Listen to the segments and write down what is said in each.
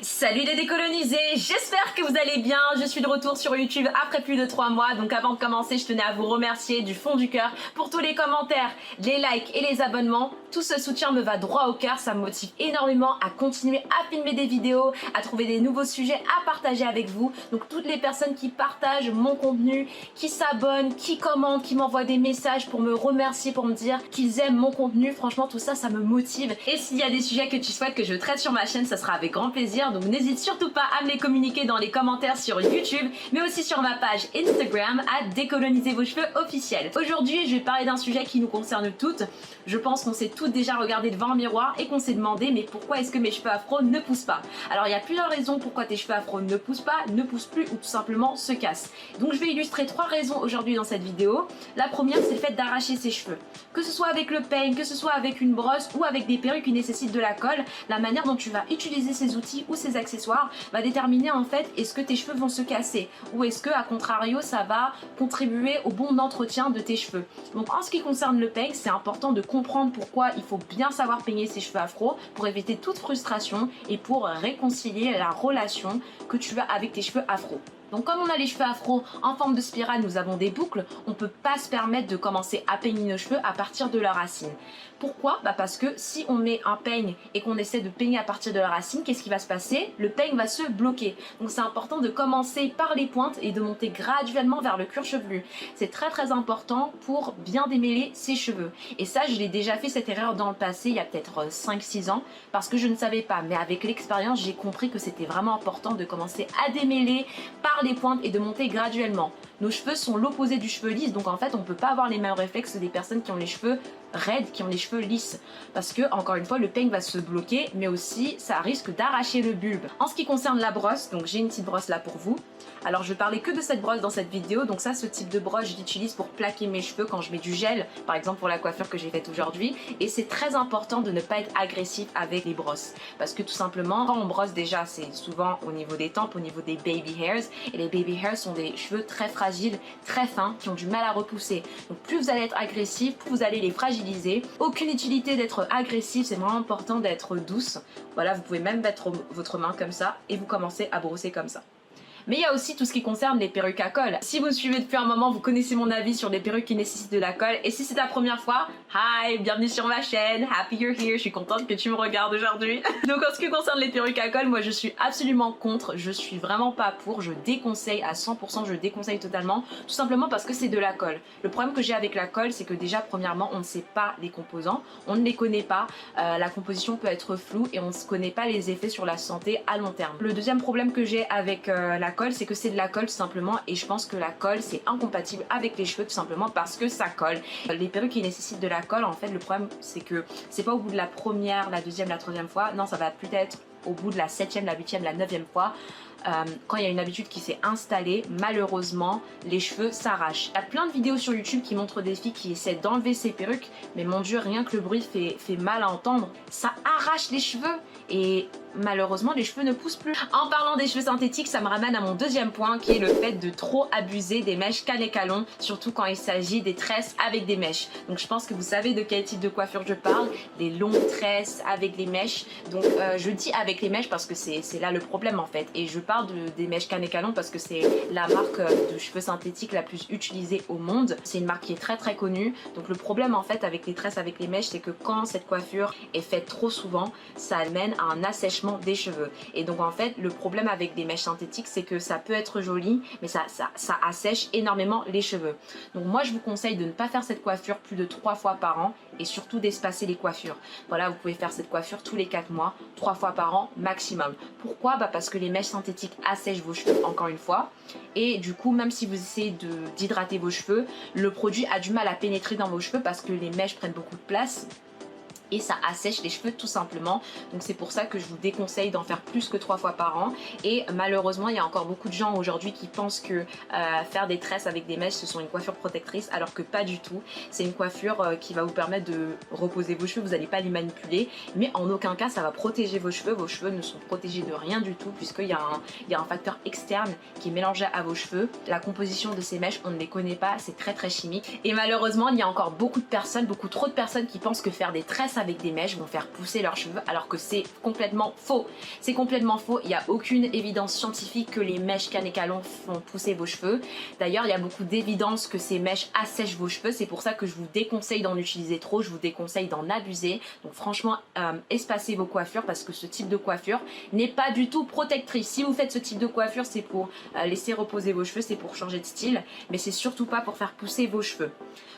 Salut les décolonisés, j'espère que vous allez bien. Je suis de retour sur YouTube après plus de 3 mois. Donc avant de commencer, je tenais à vous remercier du fond du cœur pour tous les commentaires, les likes et les abonnements. Tout ce soutien me va droit au cœur, ça me motive énormément à continuer à filmer des vidéos, à trouver des nouveaux sujets à partager avec vous. Donc toutes les personnes qui partagent mon contenu, qui s'abonnent, qui commentent, qui m'envoient des messages pour me remercier, pour me dire qu'ils aiment mon contenu, franchement tout ça, ça me motive. Et s'il y a des sujets que tu souhaites que je traite sur ma chaîne, ça sera avec grand plaisir. Donc n'hésite surtout pas à me les communiquer dans les commentaires sur YouTube, mais aussi sur ma page Instagram à décoloniser vos cheveux officiels. Aujourd'hui, je vais parler d'un sujet qui nous concerne toutes. Je pense qu'on s'est toutes déjà regardé devant un miroir et qu'on s'est demandé mais pourquoi est-ce que mes cheveux afro ne poussent pas? Alors il y a plusieurs raisons pourquoi tes cheveux afro ne poussent pas, ne poussent plus ou tout simplement se cassent. Donc je vais illustrer 3 raisons aujourd'hui dans cette vidéo. La première, c'est le fait d'arracher ses cheveux. Que ce soit avec le peigne, que ce soit avec une brosse ou avec des perruques qui nécessitent de la colle, la manière dont tu vas utiliser ces outils ou ces accessoires va déterminer en fait est-ce que tes cheveux vont se casser ou est-ce que à contrario ça va contribuer au bon entretien de tes cheveux. Donc en ce qui concerne le peigne, c'est important de comprendre pourquoi il faut bien savoir peigner ses cheveux afro pour éviter toute frustration et pour réconcilier la relation que tu as avec tes cheveux afro. Donc comme on a les cheveux afro en forme de spirale, nous avons des boucles, on ne peut pas se permettre de commencer à peigner nos cheveux à partir de leurs racines. Pourquoi? Parce que si on met un peigne et qu'on essaie de peigner à partir de la racine, qu'est-ce qui va se passer? Le peigne va se bloquer. Donc c'est important de commencer par les pointes et de monter graduellement vers le cuir chevelu. C'est très important pour bien démêler ses cheveux. Et ça, je l'ai déjà fait cette erreur dans le passé, il y a peut-être 5-6 ans, parce que je ne savais pas. Mais avec l'expérience, j'ai compris que c'était vraiment important de commencer à démêler par les pointes et de monter graduellement. Nos cheveux sont l'opposé du cheveu lisse, donc en fait on ne peut pas avoir les mêmes réflexes des personnes qui ont les cheveux raides, qui ont les cheveux lisses, parce que encore une fois le peigne va se bloquer, mais aussi ça risque d'arracher le bulbe. En ce qui concerne la brosse, donc j'ai une petite brosse là pour vous. Alors je vais parler que de cette brosse dans cette vidéo, donc ça, ce type de brosse je l'utilise pour plaquer mes cheveux quand je mets du gel, par exemple pour la coiffure que j'ai faite aujourd'hui, et c'est très important de ne pas être agressif avec les brosses, parce que tout simplement quand on brosse déjà c'est souvent au niveau des tempes, au niveau des baby hairs, et les baby hairs sont des cheveux très fragiles, très fins, qui ont du mal à repousser. Donc plus vous allez être agressif, plus vous allez les fragiliser. Aucune utilité d'être agressif, c'est vraiment important d'être douce. Voilà, vous pouvez même mettre votre main comme ça et vous commencez à brosser comme ça. Mais il y a aussi tout ce qui concerne les perruques à colle. Si vous me suivez depuis un moment, vous connaissez mon avis sur les perruques qui nécessitent de la colle. Et si c'est ta première fois, hi, bienvenue sur ma chaîne, happy you're here, je suis contente que tu me regardes aujourd'hui. Donc en ce qui concerne les perruques à colle, moi je suis absolument contre, je suis vraiment pas pour, je déconseille à 100%, je déconseille totalement, tout simplement parce que c'est de la colle. Le problème que j'ai avec la colle, c'est que déjà premièrement, on ne sait pas les composants, on ne les connaît pas, la composition peut être floue et on ne connaît pas les effets sur la santé à long terme. Le deuxième problème que j'ai avec la colle, c'est que c'est de la colle tout simplement, et je pense que la colle c'est incompatible avec les cheveux tout simplement parce que ça colle. Les perruques qui nécessitent de la colle, en fait le problème c'est que c'est pas au bout de la première, la deuxième, la troisième fois, non, ça va peut-être au bout de la 7e, la 8e, la 9e fois. Quand il y a une habitude qui s'est installée, malheureusement les cheveux s'arrachent. Il y a plein de vidéos sur YouTube qui montrent des filles qui essaient d'enlever ces perruques, mais mon dieu, rien que le bruit fait mal à entendre, ça arrache les cheveux et malheureusement les cheveux ne poussent plus. En parlant des cheveux synthétiques, ça me ramène à mon deuxième point qui est le fait de trop abuser des mèches Kanekalon, surtout quand il s'agit des tresses avec des mèches. Donc je pense que vous savez de quel type de coiffure je parle, des longues tresses avec des mèches. Donc je dis avec les mèches parce que c'est là le problème en fait, et je parle des mèches Kanekalon parce que c'est la marque de cheveux synthétiques la plus utilisée au monde. C'est une marque qui est très connue. Donc le problème en fait avec les tresses avec les mèches, c'est que quand cette coiffure est faite trop souvent, ça mène à un assèchement des cheveux. Et donc en fait le problème avec des mèches synthétiques, c'est que ça peut être joli, mais ça assèche énormément les cheveux. Donc moi je vous conseille de ne pas faire cette coiffure plus de 3 fois par an, et surtout d'espacer les coiffures. Voilà, vous pouvez faire cette coiffure tous les 4 mois, 3 fois par an maximum. Pourquoi? Parce que les mèches synthétiques assèchent vos cheveux encore une fois, et du coup même si vous essayez d'hydrater vos cheveux, le produit a du mal à pénétrer dans vos cheveux parce que les mèches prennent beaucoup de place et ça assèche les cheveux tout simplement. Donc c'est pour ça que je vous déconseille d'en faire plus que 3 fois par an. Et malheureusement il y a encore beaucoup de gens aujourd'hui qui pensent que faire des tresses avec des mèches ce sont une coiffure protectrice, alors que pas du tout. C'est une coiffure qui va vous permettre de reposer vos cheveux, vous n'allez pas les manipuler, mais en aucun cas ça va protéger vos cheveux ne sont protégés de rien du tout, puisqu'il y a un facteur externe qui est mélangé à vos cheveux. La composition de ces mèches on ne les connaît pas, c'est très chimique, et malheureusement il y a encore beaucoup de personnes, beaucoup trop de personnes qui pensent que faire des tresses ça avec des mèches vont faire pousser leurs cheveux, alors que c'est complètement faux. C'est complètement faux, il n'y a aucune évidence scientifique que les mèches Kanekalon font pousser vos cheveux. D'ailleurs, il y a beaucoup d'évidence que ces mèches assèchent vos cheveux, c'est pour ça que je vous déconseille d'en utiliser trop, je vous déconseille d'en abuser. Donc franchement, espacez vos coiffures parce que ce type de coiffure n'est pas du tout protectrice. Si vous faites ce type de coiffure, c'est pour laisser reposer vos cheveux, c'est pour changer de style, mais c'est surtout pas pour faire pousser vos cheveux.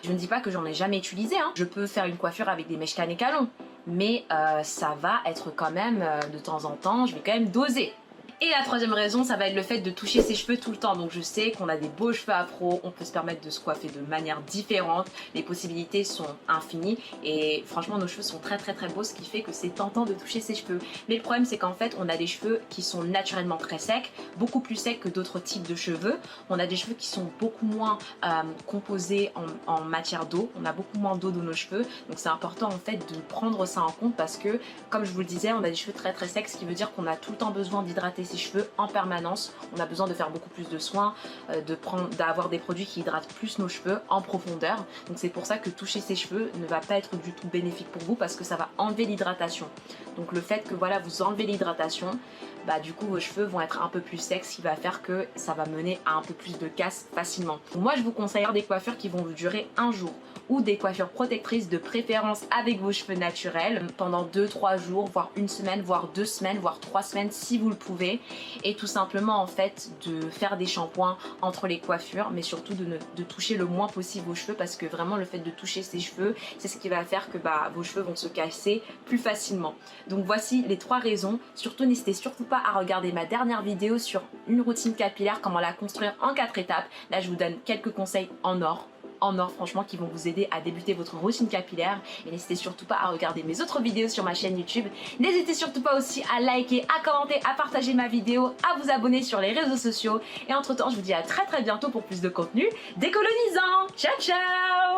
Je ne dis pas que j'en ai jamais utilisé, hein. Je peux faire une coiffure avec des mèches Kanekalon, mais ça va être quand même de temps en temps, je vais quand même doser. Et la troisième raison, ça va être le fait de toucher ses cheveux tout le temps. Donc je sais qu'on a des beaux cheveux afro, on peut se permettre de se coiffer de manière différente, les possibilités sont infinies et franchement nos cheveux sont très beaux, ce qui fait que c'est tentant de toucher ses cheveux. Mais le problème c'est qu'en fait on a des cheveux qui sont naturellement très secs, beaucoup plus secs que d'autres types de cheveux. On a des cheveux qui sont beaucoup moins composés en matière d'eau, on a beaucoup moins d'eau dans nos cheveux. Donc c'est important en fait de prendre ça en compte parce que comme je vous le disais, on a des cheveux très secs, ce qui veut dire qu'on a tout le temps besoin d'hydrater ses cheveux en permanence. On a besoin de faire beaucoup plus de soins, d'avoir des produits qui hydratent plus nos cheveux en profondeur. Donc c'est pour ça que toucher ses cheveux ne va pas être du tout bénéfique pour vous parce que ça va enlever l'hydratation. Donc le fait que voilà vous enlevez l'hydratation, bah du coup vos cheveux vont être un peu plus secs, ce qui va faire que ça va mener à un peu plus de casse facilement. Donc moi je vous conseille des coiffures qui vont vous durer un jour ou des coiffures protectrices de préférence avec vos cheveux naturels pendant 2-3 jours, voire une semaine, voire 2 semaines, voire 3 semaines si vous le pouvez. Et tout simplement en fait de faire des shampoings entre les coiffures, mais surtout de toucher le moins possible vos cheveux parce que vraiment le fait de toucher ses cheveux, c'est ce qui va faire que vos cheveux vont se casser plus facilement. Donc voici les 3 raisons. Surtout n'hésitez surtout pas à regarder ma dernière vidéo sur une routine capillaire, comment la construire en 4 étapes. Là je vous donne quelques conseils en or franchement qui vont vous aider à débuter votre routine capillaire. Et n'hésitez surtout pas à regarder mes autres vidéos sur ma chaîne YouTube. N'hésitez surtout pas aussi à liker, à commenter, à partager ma vidéo, à vous abonner sur les réseaux sociaux. Et entre temps je vous dis à très bientôt pour plus de contenu décolonisant. Ciao ciao.